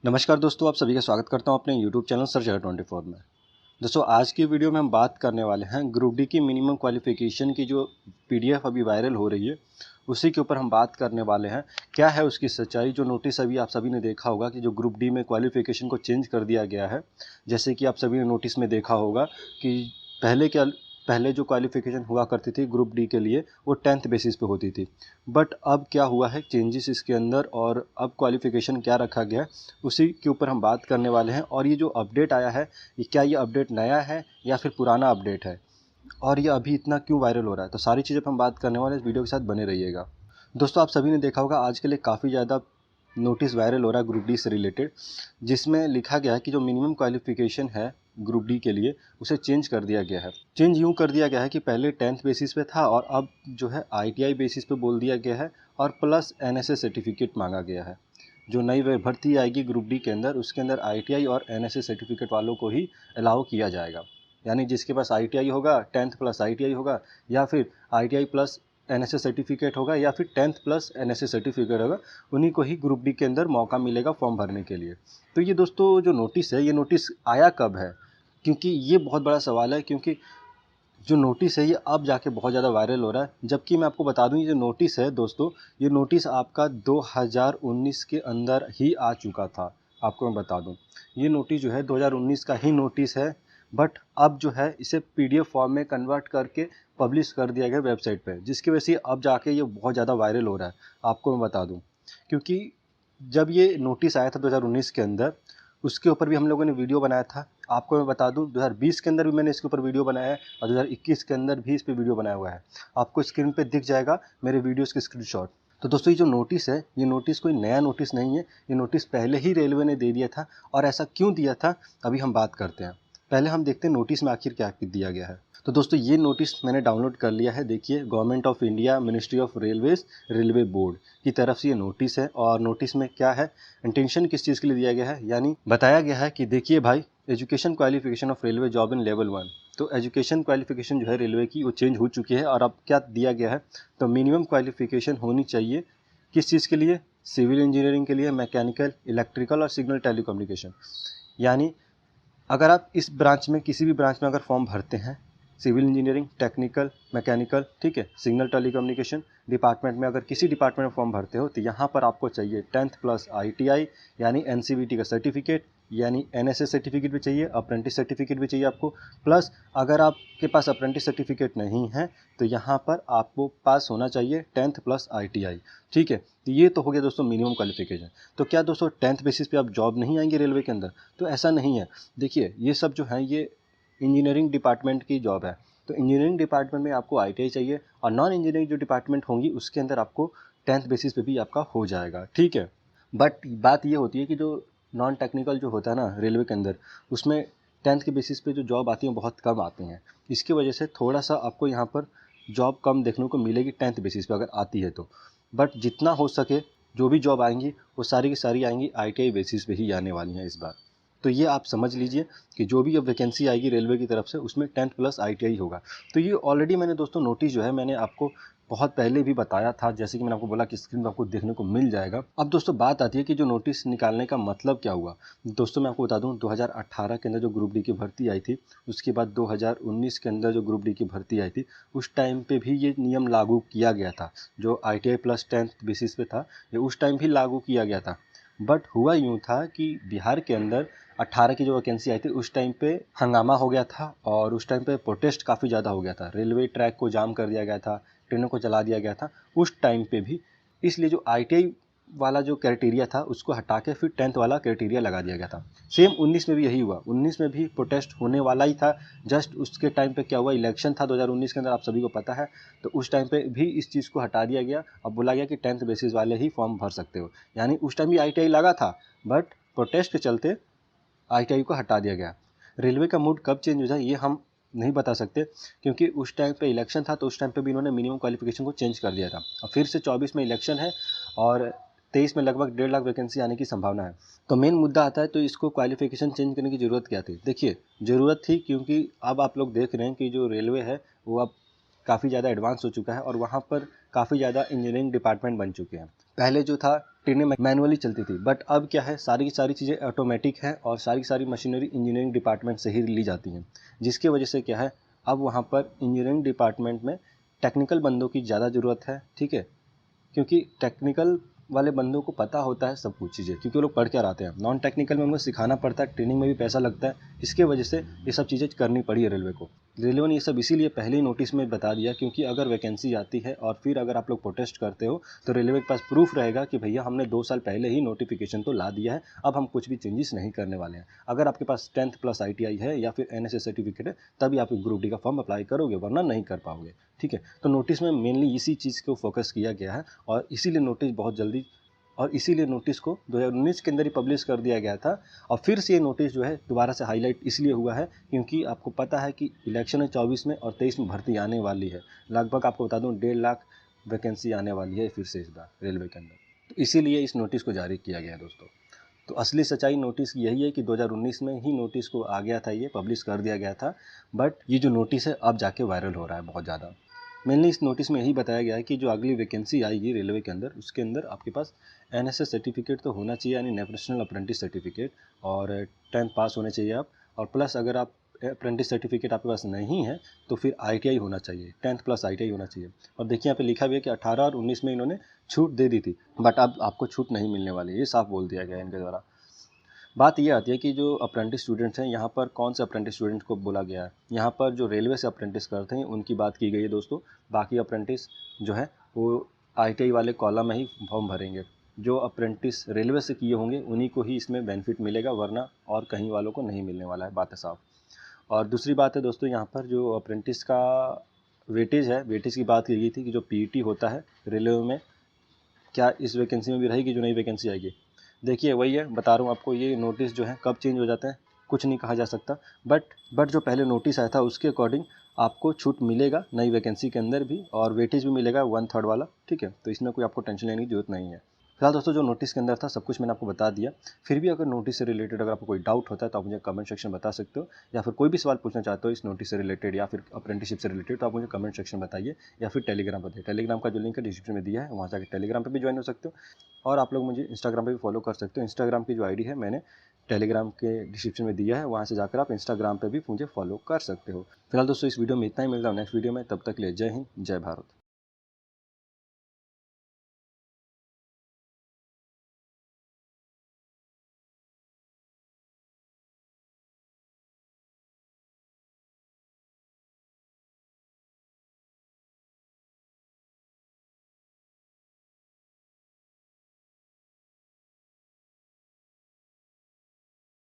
नमस्कार दोस्तों, आप सभी का स्वागत करता हूं अपने YouTube चैनल सर्च 24 में। दोस्तों, आज की वीडियो में हम बात करने वाले हैं ग्रुप डी की मिनिमम क्वालिफिकेशन की जो PDF अभी वायरल हो रही है, उसी के ऊपर हम बात करने वाले हैं। क्या है उसकी सच्चाई? जो नोटिस अभी आप सभी ने देखा होगा कि जो ग्रुप डी में क्वालिफिकेशन को चेंज कर दिया गया है। जैसे कि आप सभी ने नोटिस में देखा होगा कि पहले जो क्वालिफिकेशन हुआ करती थी ग्रुप डी के लिए, वो 10th बेसिस पे होती थी। बट अब क्या हुआ है, चेंजेस इसके अंदर, और अब क्वालिफिकेशन क्या रखा गया है, उसी के ऊपर हम बात करने वाले हैं। और ये जो अपडेट आया है, क्या ये अपडेट नया है या फिर पुराना अपडेट है, और ये अभी इतना क्यों वायरल हो रहा है, तो सारी चीज़ें हम बात करने वाले हैं। इस वीडियो के साथ बने रहिएगा। दोस्तों, आप सभी ने देखा होगा आजकल काफ़ी ज़्यादा नोटिस वायरल हो रहा है ग्रुप डी से रिलेटेड, जिसमें लिखा गया है कि जो मिनिमम क्वालिफिकेशन है ग्रुप डी के लिए, उसे चेंज कर दिया गया है। चेंज यूँ कर दिया गया है कि पहले 10th बेसिस पे था, और अब जो है ITI बेसिस पे बोल दिया गया है, और प्लस NSS सर्टिफिकेट मांगा गया है। जो नई भर्ती आएगी ग्रुप डी के अंदर, उसके अंदर ITI और NSS सर्टिफिकेट वालों को ही अलाउ किया जाएगा। यानी जिसके पास ITI होगा, 10th प्लस ITI होगा, या फिर ITI प्लस NSS सर्टिफिकेट होगा, या फिर 10th प्लस NSS सर्टिफिकेट होगा, उन्हीं को ही ग्रुप डी के अंदर मौका मिलेगा फॉर्म भरने के लिए। तो ये दोस्तों जो नोटिस है, ये नोटिस आया कब है? क्योंकि ये बहुत बड़ा सवाल है, क्योंकि जो नोटिस है ये अब जाके बहुत ज़्यादा वायरल हो रहा है। जबकि मैं आपको बता दूं, ये जो नोटिस है दोस्तों, ये नोटिस आपका 2019 के अंदर ही आ चुका था। आपको मैं बता दूं, ये नोटिस जो है 2019 का ही नोटिस है। बट अब जो है इसे PDF फॉर्म में कन्वर्ट करके पब्लिश कर दिया गया वेबसाइट पे, जिसकी वजह से अब जाके ये बहुत ज़्यादा वायरल हो रहा है। आपको मैं बता दूँ, क्योंकि जब ये नोटिस आया था 2019 के अंदर, उसके ऊपर भी हम लोगों ने वीडियो बनाया था। आपको मैं बता दूं, 2020 के अंदर भी मैंने इसके ऊपर वीडियो बनाया है, और 2021 के अंदर भी इस पे वीडियो बनाया हुआ है। आपको स्क्रीन पे दिख जाएगा मेरे वीडियोस के स्क्रीनशॉट। तो दोस्तों, ये जो नोटिस है, ये नोटिस कोई नया नोटिस नहीं है। ये नोटिस पहले ही रेलवे ने दे दिया था। और ऐसा क्यों दिया था, अभी हम बात करते हैं। पहले हम देखते हैं नोटिस में आखिर क्या दिया गया है। तो दोस्तों, ये नोटिस मैंने डाउनलोड कर लिया है। देखिए, government of India, ministry of railways, railway board की तरफ से ये नोटिस है। और नोटिस में क्या है, इंटेंशन किस चीज़ के लिए दिया गया है, यानी बताया गया है कि देखिए भाई, education qualification of railway job in level 1। तो एजुकेशन क्वालिफिकेशन जो है रेलवे की, वो चेंज हो चुकी है। और अब क्या दिया गया है, तो मिनिमम क्वालिफिकेशन होनी चाहिए किस चीज़ के लिए, सिविल इंजीनियरिंग के लिए, मैकेनिकल, इलेक्ट्रिकल और सिग्नल टेलीकम्युनिकेशन। यानी अगर आप इस ब्रांच में, किसी भी ब्रांच में अगर फॉर्म भरते हैं, सिविल इंजीनियरिंग, टेक्निकल, मैकेनिकल, ठीक है, सिग्नल टेलीकम्युनिकेशन डिपार्टमेंट में अगर किसी डिपार्टमेंट में फॉर्म भरते हो, तो यहाँ पर आपको चाहिए 10th प्लस ITI यानी NCVT का सर्टिफिकेट, यानी NSS सर्टिफिकेट भी चाहिए, अप्रेंटिस सर्टिफिकेट भी चाहिए आपको। प्लस अगर आपके पास अप्रेंटिस सर्टिफिकेट नहीं है, तो यहाँ पर आपको पास होना चाहिए 10th प्लस ITI। ठीक है, तो ये तो हो गया दोस्तों मिनिमम क्वालिफिकेशन। तो क्या दोस्तों 10th बेसिस पे आप जॉब नहीं आएंगे रेलवे के अंदर? तो ऐसा नहीं है। देखिए, ये सब जो है, ये इंजीनियरिंग डिपार्टमेंट की जॉब है। तो इंजीनियरिंग डिपार्टमेंट में आपको ITI चाहिए, और नॉन इंजीनियरिंग जो डिपार्टमेंट होंगी, उसके अंदर आपको 10th बेसिस पे भी आपका हो जाएगा। ठीक है, बट बात ये होती है कि जो नॉन टेक्निकल जो होता है ना रेलवे के अंदर, उसमें 10th के बेसिस पे जो जॉब आती है बहुत कम आती हैं। इसकी वजह से थोड़ा सा आपको यहाँ पर जॉब कम देखने को मिलेगी 10th बेसिस पे अगर आती है तो। बट जितना हो सके, जो भी जॉब आएंगी वो सारी की सारी आएंगी ITI बेसिस पे ही आने वाली हैं इस बार। तो ये आप समझ लीजिए कि जो भी अब वैकेंसी आएगी रेलवे की तरफ से, उसमें 10th प्लस ITI होगा। तो ये ऑलरेडी मैंने दोस्तों नोटिस जो है, मैंने आपको बहुत पहले भी बताया था। जैसे कि मैंने आपको बोला कि स्क्रीन पर आपको देखने को मिल जाएगा। अब दोस्तों बात आती है कि जो नोटिस निकालने का मतलब क्या हुआ। दोस्तों, मैं आपको बता दूं, 2018 के अंदर जो ग्रुप डी की भर्ती आई थी, उसके बाद 2019 के अंदर जो ग्रुप डी की भर्ती आई थी, उस टाइम पे भी ये नियम लागू किया गया था। जो ITI प्लस 10th बेसिस पे था, ये उस टाइम भी लागू किया गया था। बट हुआ यूँ था कि बिहार के अंदर 18 की जो वैकेंसी आई थी, उस टाइम पे हंगामा हो गया था, और उस टाइम पे प्रोटेस्ट काफ़ी ज़्यादा हो गया था। रेलवे ट्रैक को जाम कर दिया गया था, ट्रेनों को चला दिया गया था उस टाइम पे भी। इसलिए जो ITI वाला जो क्राइटेरिया था, उसको हटा के फिर 10th वाला क्राइटेरिया लगा दिया गया था। सेम 19 में भी यही हुआ। 19 में भी प्रोटेस्ट होने वाला ही था। जस्ट उसके टाइम पे क्या हुआ, इलेक्शन था 2019 के अंदर, आप सभी को पता है। तो उस टाइम पे भी इस चीज़ को हटा दिया गया। अब बोला गया कि 10th बेसिस वाले ही फॉर्म भर सकते हो। यानी उस टाइम भी ITI लगा था, बट प्रोटेस्ट के चलते ITI को हटा दिया गया। रेलवे का मूड कब चेंज हो जाए, ये हम नहीं बता सकते, क्योंकि उस टाइम पे इलेक्शन था। तो उस टाइम पे भी इन्होंने मिनिमम क्वालिफिकेशन को चेंज कर दिया था। और फिर से 24 में इलेक्शन है, और 23 में लगभग 1.5 लाख वैकेंसी आने की संभावना है। तो मेन मुद्दा आता है, तो इसको क्वालिफिकेशन चेंज करने की ज़रूरत क्या थी? देखिए, ज़रूरत थी क्योंकि अब आप लोग देख रहे हैं कि जो रेलवे है, वो अब काफ़ी ज़्यादा एडवांस हो चुका है, और वहाँ पर काफ़ी ज़्यादा इंजीनियरिंग डिपार्टमेंट बन चुके हैं। पहले जो था, ट्रेनें मैनुअली चलती थी, बट अब क्या है, सारी की सारी चीज़ें ऑटोमेटिक हैं और सारी की सारी मशीनरी इंजीनियरिंग डिपार्टमेंट से ही ली जाती हैं, जिसकी वजह से क्या है, अब वहाँ पर इंजीनियरिंग डिपार्टमेंट में टेक्निकल बंदों की ज़्यादा ज़रूरत है। ठीक है, क्योंकि टेक्निकल वाले बंदों को पता होता है सब कुछ चीज़ें, क्योंकि वो लोग पढ़ कर आते हैं। नॉन टेक्निकल में उनको सिखाना पड़ता है, ट्रेनिंग में भी पैसा लगता है, इसके वजह से ये सब चीज़ें करनी पड़ी है रेलवे को। रेलवे ने ये सब इसीलिए पहले ही नोटिस में बता दिया, क्योंकि अगर वैकेंसी आती है और फिर अगर आप लोग प्रोटेस्ट करते हो तो रेलवे के पास प्रूफ रहेगा कि भैया हमने 2 साल पहले ही नोटिफिकेशन तो ला दिया है, अब हम कुछ भी चेंजेस नहीं करने वाले हैं। अगर आपके पास 10th प्लस ITI है या फिर NSS सर्टिफिकेट है, तभी आप ग्रुप डी का फॉर्म अप्लाई करोगे, वरना नहीं कर पाओगे। ठीक है, तो नोटिस में मेनली इसी चीज़ को फोकस किया गया है और इसीलिए नोटिस बहुत जल्दी और इसीलिए नोटिस को 2019 के अंदर ही पब्लिश कर दिया गया था। और फिर से ये नोटिस जो है दोबारा से हाईलाइट इसलिए हुआ है क्योंकि आपको पता है कि इलेक्शन है 24 में और 23 में भर्ती आने वाली है। लगभग आपको बता दूं 1.5 लाख वैकेंसी आने वाली है फिर से इस बार रेलवे के अंदर, तो इसीलिए इस नोटिस को जारी किया गया है दोस्तों। तो असली सच्चाई नोटिस की यही है कि 2019 में ही नोटिस को आ गया था, ये पब्लिश कर दिया गया था, बट ये जो नोटिस है अब जाके वायरल हो रहा है बहुत ज़्यादा। मेनली इस नोटिस में यही बताया गया है कि जो अगली वैकेंसी आएगी रेलवे के अंदर, उसके अंदर आपके पास NSS सर्टिफिकेट तो होना चाहिए, यानी नेशनल अप्रेंटिस सर्टिफिकेट, और 10th पास होने चाहिए आप, और प्लस अगर आप अप्रेंटिस सर्टिफिकेट आपके पास नहीं है तो फिर ITI होना चाहिए, 10th प्लस ITI होना चाहिए। और देखिए यहाँ पे लिखा भी है कि 18 और 19 में इन्होंने छूट दे दी थी, बट अब आपको छूट नहीं मिलने वाली है, ये साफ बोल दिया गया है इनके द्वारा। बात ये आती है कि जो अप्रेंटिस स्टूडेंट्स हैं, यहाँ पर कौन से अप्रेंटिस स्टूडेंट को बोला गया है। यहाँ पर जो रेलवे से अप्रेंटिस करते हैं उनकी बात की गई है दोस्तों। बाकी अप्रेंटिस जो है वो ITI वाले कॉलम में ही फॉर्म भरेंगे। जो अप्रेंटिस रेलवे से किए होंगे उन्हीं को ही इसमें बेनिफिट मिलेगा, वरना और कहीं वालों को नहीं मिलने वाला है, बात है साफ। और दूसरी बात है दोस्तों, यहाँ पर जो अप्रेंटिस का वेटेज है, वेटेज की बात की गई थी कि जो PET होता है रेलवे में, क्या इस वैकेंसी में भी रहेगी जो नई वैकेंसी आएगी। देखिए वही है, बता रहा हूँ आपको, ये नोटिस जो है कब चेंज हो जाता है कुछ नहीं कहा जा सकता, बट जो पहले नोटिस आया था उसके अकॉर्डिंग आपको छूट मिलेगा नई वैकेंसी के अंदर भी, और वेटेज भी मिलेगा 1/3 वाला। ठीक है, तो इसमें कोई आपको टेंशन लेने की जरूरत नहीं है। फिलहाल दोस्तों जो नोटिस के अंदर था सब कुछ मैंने आपको बता दिया। फिर भी अगर नोटिस से रिलेटेड अगर आपको कोई डाउट होता है तो आप मुझे कमेंट सेक्शन में बता सकते हो, या फिर कोई भी सवाल पूछना चाहते हो इस नोटिस से रिलेटेड या फिर अप्रेंटिसशिप से रिलेटेड, तो आप मुझे कमेंट सेक्शन में बताइए, या फिर टेलीग्राम पर बताइए। टेलीग्राम का जो लिंक है डिस्क्रिप्शन में दिया है, वहाँ जाकर टेलीग्राम पर भी ज्वाइन हो सकते हो, और आप लोग मुझे इंस्टाग्राम पे भी फॉलो कर सकते हो। इंस्टाग्राम की जो ID है मैंने टेलीग्राम के डिस्क्रिप्शन में दिया है, वहाँ से जाकर आप इंस्टाग्राम पे भी मुझे फॉलो कर सकते हो। फिलहाल दोस्तों इस वीडियो में इतना ही, मिलता हूँ नेक्स्ट वीडियो में, तब तक के लिए जय हिंद, जय भारत।